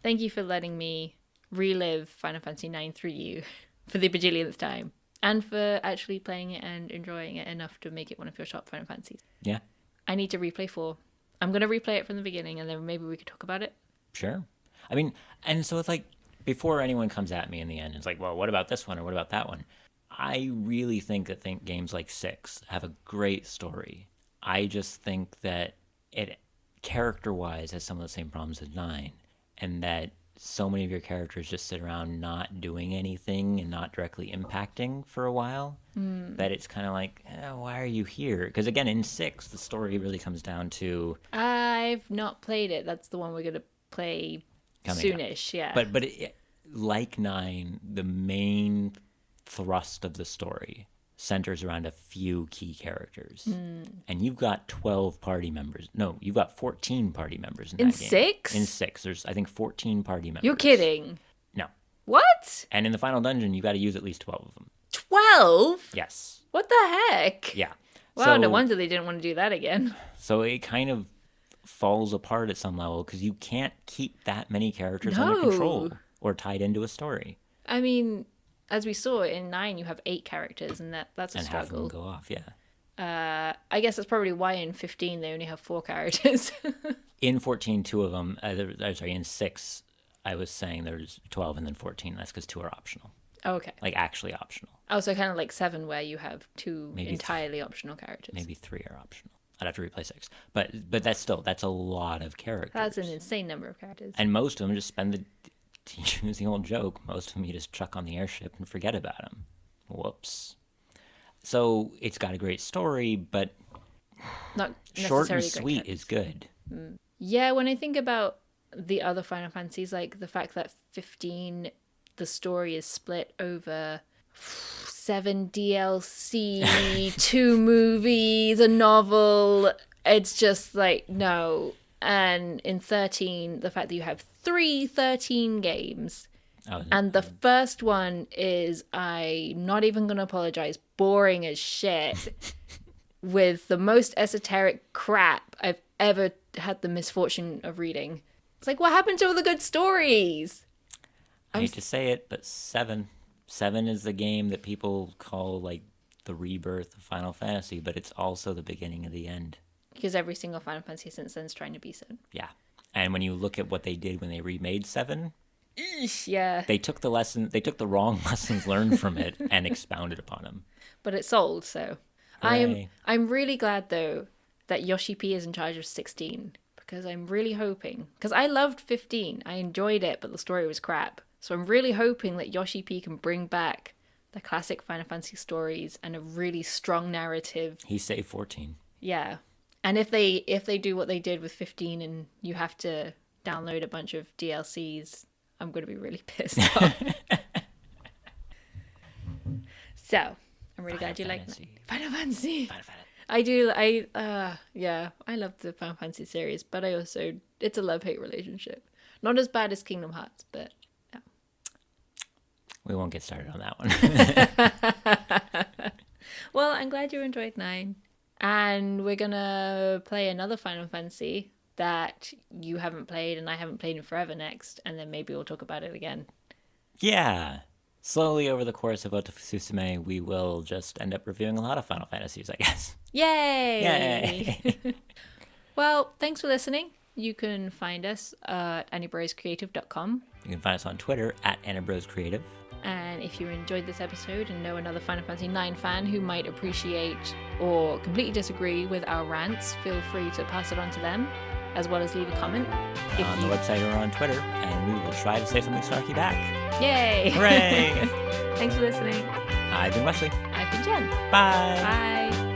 thank you for letting me relive Final Fantasy IX through you for the bajillionth time, and for actually playing it and enjoying it enough to make it one of your top Final Fantasies. Yeah. I need to replay 4. I'm going to replay it from the beginning, and then maybe we could talk about it. Sure. I mean, and so it's like, before anyone comes at me in the end, it's like, well, what about this one or what about that one? I really think that games like 6 have a great story. I just think that it, character-wise, has some of the same problems as 9, and that so many of your characters just sit around not doing anything and not directly impacting for a while, that it's kind of like, why are you here? Because again, in 6, the story really comes down to... I've not played it. That's the one we're going to play soonish, yeah. But like 9, the main thrust of the story centers around a few key characters. And you've got 12 party members. No, you've got 14 party members in that game. 6? In 6. There's, I think, 14 party members. You're kidding. No. What? And in the final dungeon, you got to use at least 12 of them. 12? Yes. What the heck? Yeah. Wow, no wonder they didn't want to do that again. So it kind of falls apart at some level because you can't keep that many characters under control or tied into a story. I mean, as we saw in 9, you have 8 characters, and that's a struggle. And half of them go off, yeah. I guess that's probably why in 15 they only have 4 characters. In 14, 2 of them, in 6, I was saying there's 12 and then 14. That's because 2 are optional. Oh, okay. Like, actually optional. Oh, so kind of like 7 where you have 2 entirely optional characters. Maybe 3 are optional. I'd have to replay 6. But that's a lot of characters. That's an insane number of characters. And most of them just spend to use the old joke, most of them you just chuck on the airship and forget about them. Whoops. So it's got a great story, but not short and sweet is good. Yeah, when I think about the other Final Fantasies, like the fact that 15, the story is split over 7 DLC, 2 movies, a novel, it's just like, no. And in 13, the fact that you have 13 games. And the first one is, I'm not even going to apologize, boring as shit, with the most esoteric crap I've ever had the misfortune of reading. It's like, what happened to all the good stories? I hate to say it, but 7 is the game that people call like the rebirth of Final Fantasy, but it's also the beginning of the end. Because every single Final Fantasy since then is trying to be so. Yeah. And when you look at what they did when they remade 7, yeah. they took the wrong lessons learned from it and expounded upon them. But it sold, so. Hooray. I'm really glad, though, that Yoshi P is in charge of 16. Because I'm really hoping... Because I loved 15. I enjoyed it, but the story was crap. So I'm really hoping that Yoshi P can bring back the classic Final Fantasy stories and a really strong narrative. He saved 14. Yeah. And if they do what they did with 15 and you have to download a bunch of DLCs, I'm going to be really pissed off. So, I'm really glad you like Final Fantasy. I do. Yeah, I love the Final Fantasy series, but it's a love-hate relationship. Not as bad as Kingdom Hearts, but yeah. We won't get started on that one. Well, I'm glad you enjoyed 9. And we're going to play another Final Fantasy that you haven't played and I haven't played in forever next, and then maybe we'll talk about it again. Yeah. Slowly over the course of Otafu Susume, we will just end up reviewing a lot of Final Fantasies, I guess. Yay! Yay! Well, thanks for listening. You can find us at anniebroscreative.com. You can find us on Twitter at AnnaBrosCreative. And if you enjoyed this episode and know another Final Fantasy 9 fan who might appreciate or completely disagree with our rants, feel free to pass it on to them, as well as leave a comment. On the website or on Twitter, and we will try to say something snarky back. Yay! Hooray! Thanks for listening. I've been Wesley. I've been Jen. Bye! Bye!